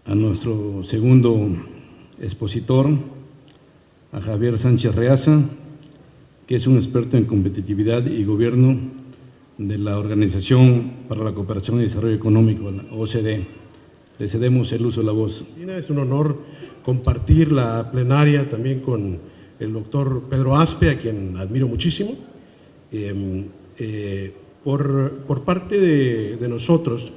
a nuestro segundo expositor, a Javier Sánchez Reaza, que es un experto en competitividad y gobierno de la Organización para la Cooperación y Desarrollo Económico, la OCDE. Le cedemos el uso de la voz. Es un honor compartir la plenaria también con el doctor Pedro Aspe, a quien admiro muchísimo. Por parte de nosotros,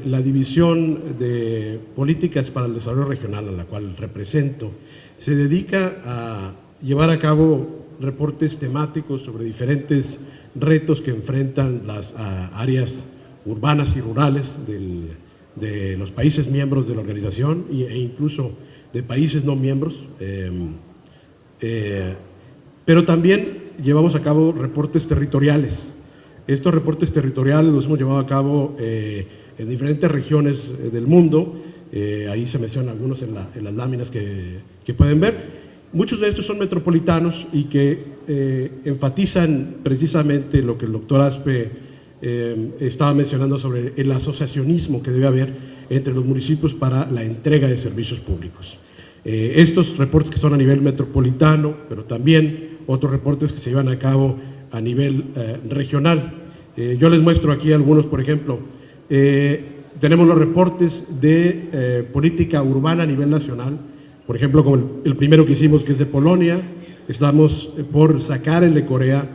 la División de Políticas para el Desarrollo Regional, a la cual represento, se dedica a llevar a cabo reportes temáticos sobre diferentes retos que enfrentan las áreas urbanas y rurales de los países miembros de la organización e incluso de países no miembros, pero también llevamos a cabo reportes territoriales. Estos reportes territoriales los hemos llevado a cabo en diferentes regiones del mundo. Ahí se mencionan algunos en las láminas que pueden ver. Muchos de estos son metropolitanos y que enfatizan precisamente lo que el doctor Aspe estaba mencionando sobre el asociacionismo que debe haber entre los municipios para la entrega de servicios públicos. Estos reportes que son a nivel metropolitano, pero también otros reportes que se llevan a cabo a nivel regional. Yo les muestro aquí algunos, por ejemplo, tenemos los reportes de política urbana a nivel nacional, por ejemplo, como el primero que hicimos, que es de Polonia, estamos por sacar el de Corea,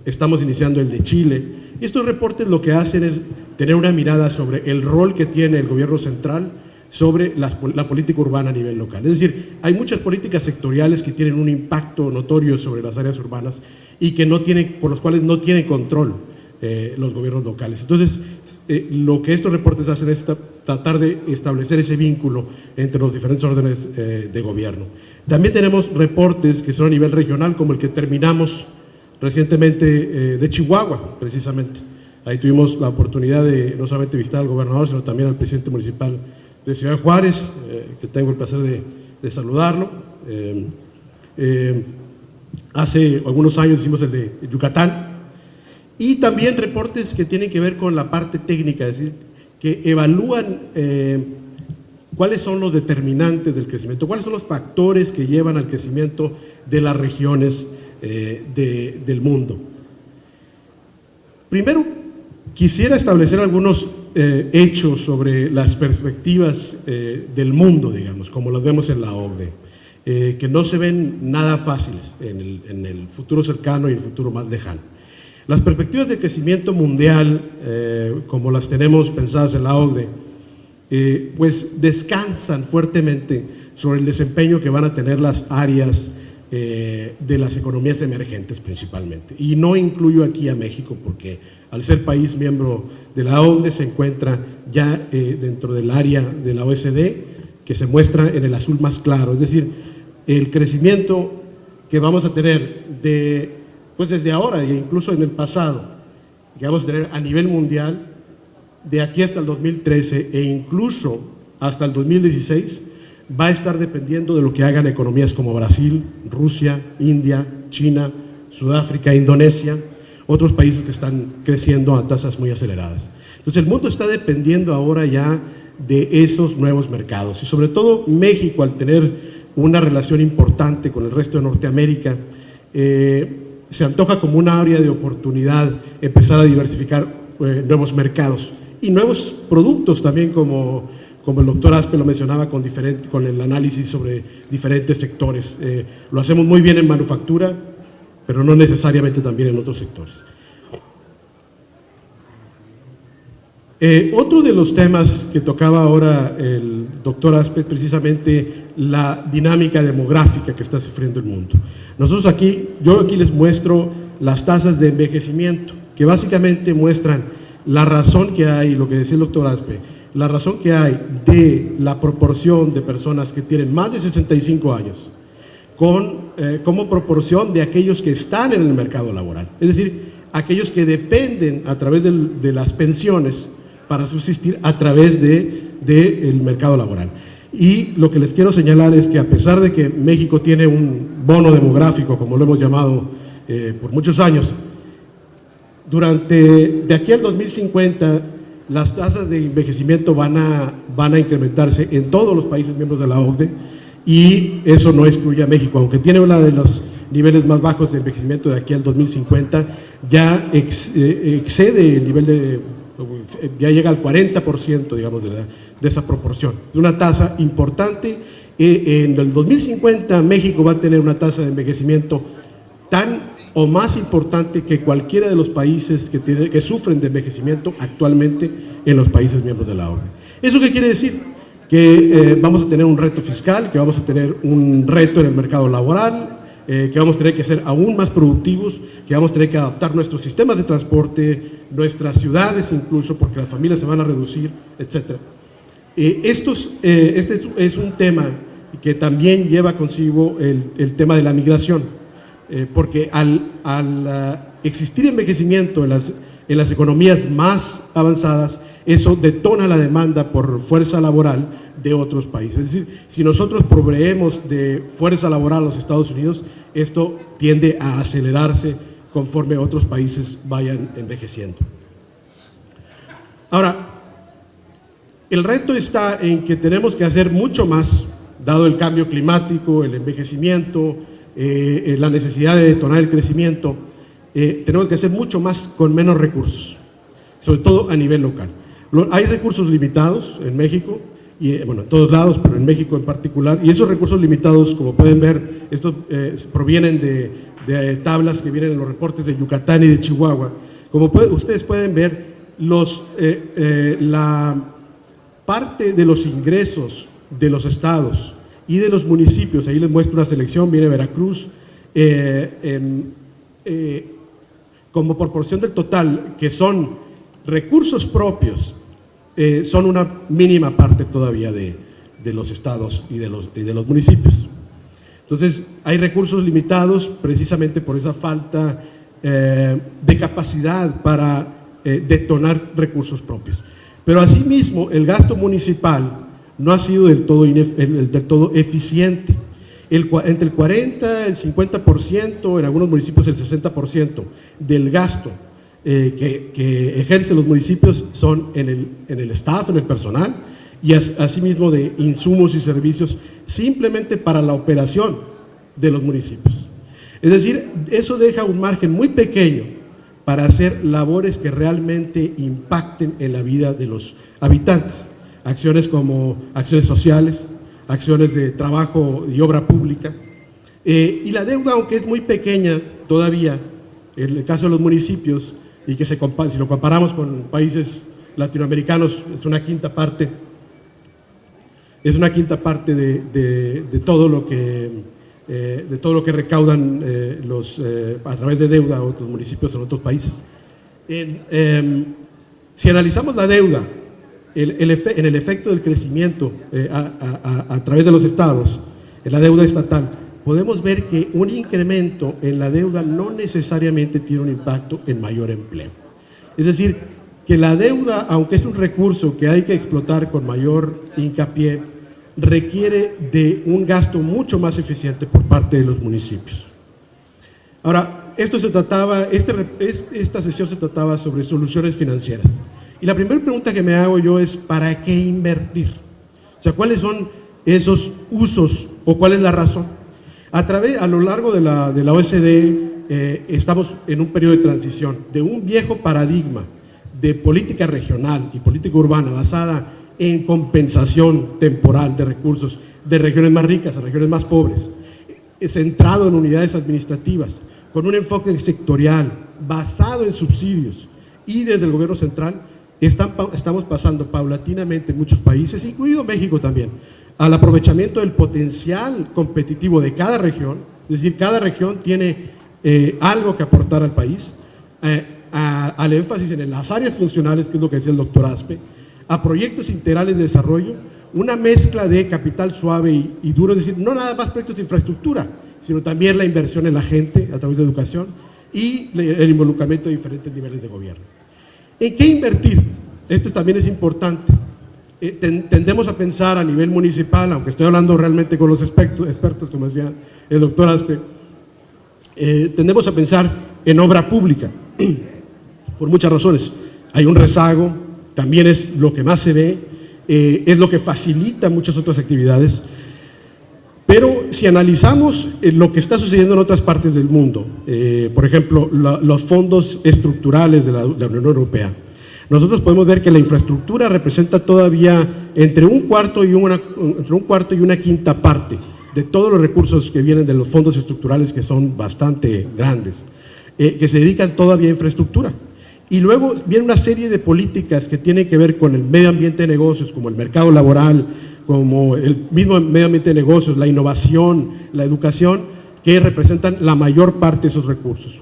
estamos iniciando el de Chile. Y estos reportes lo que hacen es tener una mirada sobre el rol que tiene el gobierno central sobre la política urbana a nivel local. Es decir, hay muchas políticas sectoriales que tienen un impacto notorio sobre las áreas urbanas y que por los cuales no tienen control los gobiernos locales. Entonces, lo que estos reportes hacen es tratar de establecer ese vínculo entre los diferentes órdenes de gobierno. También tenemos reportes que son a nivel regional, como el que terminamos recientemente de Chihuahua, precisamente. Ahí tuvimos la oportunidad de no solamente visitar al gobernador, sino también al presidente municipal de Ciudad Juárez, que tengo el placer de saludarlo. Hace algunos años hicimos el de Yucatán, y también reportes que tienen que ver con la parte técnica, es decir, que evalúan cuáles son los determinantes del crecimiento, cuáles son los factores que llevan al crecimiento de las regiones del mundo. Primero, quisiera establecer algunos hechos sobre las perspectivas del mundo, digamos, como las vemos en la OCDE, que no se ven nada fáciles en el futuro cercano y el futuro más lejano. Las perspectivas de crecimiento mundial, como las tenemos pensadas en la OCDE, pues descansan fuertemente sobre el desempeño que van a tener las áreas de las economías emergentes principalmente. Y no incluyo aquí a México porque al ser país miembro de la OCDE se encuentra ya dentro del área de la OECD, que se muestra en el azul más claro, es decir, el crecimiento que vamos a tener pues desde ahora e incluso en el pasado, que vamos a tener a nivel mundial de aquí hasta el 2013 e incluso hasta el 2016, va a estar dependiendo de lo que hagan economías como Brasil, Rusia, India, China, Sudáfrica, Indonesia, otros países que están creciendo a tasas muy aceleradas. Entonces el mundo está dependiendo ahora ya de esos nuevos mercados y sobre todo México, al tener una relación importante con el resto de Norteamérica, se antoja como una área de oportunidad empezar a diversificar nuevos mercados y nuevos productos también, como el doctor Aspe lo mencionaba con el análisis sobre diferentes sectores. Lo hacemos muy bien en manufactura, pero no necesariamente también en otros sectores. Otro de los temas que tocaba ahora el doctor Aspe es precisamente la dinámica demográfica que está sufriendo el mundo. Yo aquí les muestro las tasas de envejecimiento, que básicamente muestran la razón que hay, lo que decía el doctor Aspe, la razón que hay de la proporción de personas que tienen más de 65 años como proporción de aquellos que están en el mercado laboral, es decir, aquellos que dependen a través de las pensiones para subsistir a través del mercado laboral. Y lo que les quiero señalar es que a pesar de que México tiene un bono demográfico, como lo hemos llamado por muchos años, de aquí al 2050 las tasas de envejecimiento van a incrementarse en todos los países miembros de la OCDE, y eso no excluye a México, aunque tiene uno de los niveles más bajos de envejecimiento de aquí al 2050, ya excede el nivel ya llega al 40%, digamos, de esa proporción. Es una tasa importante. En el 2050 México va a tener una tasa de envejecimiento tan o más importante que cualquiera de los países que sufren de envejecimiento actualmente en los países miembros de la OCDE. ¿Eso qué quiere decir? Que vamos a tener un reto fiscal, que vamos a tener un reto en el mercado laboral, que vamos a tener que ser aún más productivos, que vamos a tener que adaptar nuestros sistemas de transporte, nuestras ciudades incluso, porque las familias se van a reducir, etc. Este es un tema que también lleva consigo el tema de la migración, porque al existir envejecimiento en las economías más avanzadas, eso detona la demanda por fuerza laboral de otros países. Es decir, si nosotros proveemos de fuerza laboral a los Estados Unidos, esto tiende a acelerarse conforme otros países vayan envejeciendo. Ahora, el reto está en que tenemos que hacer mucho más, dado el cambio climático, el envejecimiento, la necesidad de detonar el crecimiento. Tenemos que hacer mucho más con menos recursos, sobre todo a nivel local. Hay recursos limitados en México, y bueno, en todos lados, pero en México en particular, y esos recursos limitados, como pueden ver, estos provienen de tablas que vienen en los reportes de Yucatán y de Chihuahua. Como ustedes pueden ver, la parte de los ingresos de los estados y de los municipios, ahí les muestro una selección, viene Veracruz, como proporción del total, que son recursos propios, son una mínima parte todavía de los estados y de los municipios. Entonces, hay recursos limitados precisamente por esa falta de capacidad para detonar recursos propios. Pero asimismo, el gasto municipal no ha sido del todo eficiente. Entre el 40% y el 50%, en algunos municipios el 60% del gasto que ejercen los municipios son en el staff, en el personal, y asimismo de insumos y servicios simplemente para la operación de los municipios. Es decir, eso deja un margen muy pequeño para hacer labores que realmente impacten en la vida de los habitantes. Acciones como acciones sociales, acciones de trabajo y obra pública. Y la deuda, aunque es muy pequeña todavía, en el caso de los municipios, y que si lo comparamos con países latinoamericanos, es una quinta parte de todo lo que recaudan a través de deuda otros municipios en otros países. Si analizamos la deuda, en el efecto del crecimiento a través de los estados, en la deuda estatal, podemos ver que un incremento en la deuda no necesariamente tiene un impacto en mayor empleo. Es decir, que la deuda, aunque es un recurso que hay que explotar con mayor hincapié, requiere de un gasto mucho más eficiente por parte de los municipios. Ahora, esta sesión se trataba sobre soluciones financieras. Y la primera pregunta que me hago yo es, ¿para qué invertir? O sea, ¿cuáles son esos usos o cuál es la razón? A lo largo de la OCDE estamos en un periodo de transición de un viejo paradigma de política regional y política urbana basada en compensación temporal de recursos de regiones más ricas a regiones más pobres, centrado en unidades administrativas, con un enfoque sectorial basado en subsidios, y desde el gobierno central estamos pasando paulatinamente en muchos países, incluido México también, al aprovechamiento del potencial competitivo de cada región. Es decir, cada región tiene algo que aportar al país, al énfasis en las áreas funcionales, que es lo que decía el doctor Aspe, a proyectos integrales de desarrollo, una mezcla de capital suave y duro, es decir, no nada más proyectos de infraestructura, sino también la inversión en la gente a través de educación y el involucramiento de diferentes niveles de gobierno. ¿En qué invertir? Esto también es importante. Tendemos a pensar a nivel municipal, aunque estoy hablando realmente con los expertos, como decía el doctor Aspe, tendemos a pensar en obra pública, por muchas razones. Hay un rezago también es lo que más se ve, es lo que facilita muchas otras actividades. Pero si analizamos lo que está sucediendo en otras partes del mundo, por ejemplo, los fondos estructurales de la Unión Europea, nosotros podemos ver que la infraestructura representa todavía entre un cuarto y una quinta parte de todos los recursos que vienen de los fondos estructurales, que son bastante grandes, que se dedican todavía a infraestructura. Y luego viene una serie de políticas que tienen que ver con el medio ambiente de negocios, como el mercado laboral, como el mismo medio ambiente de negocios, la innovación, la educación, que representan la mayor parte de esos recursos.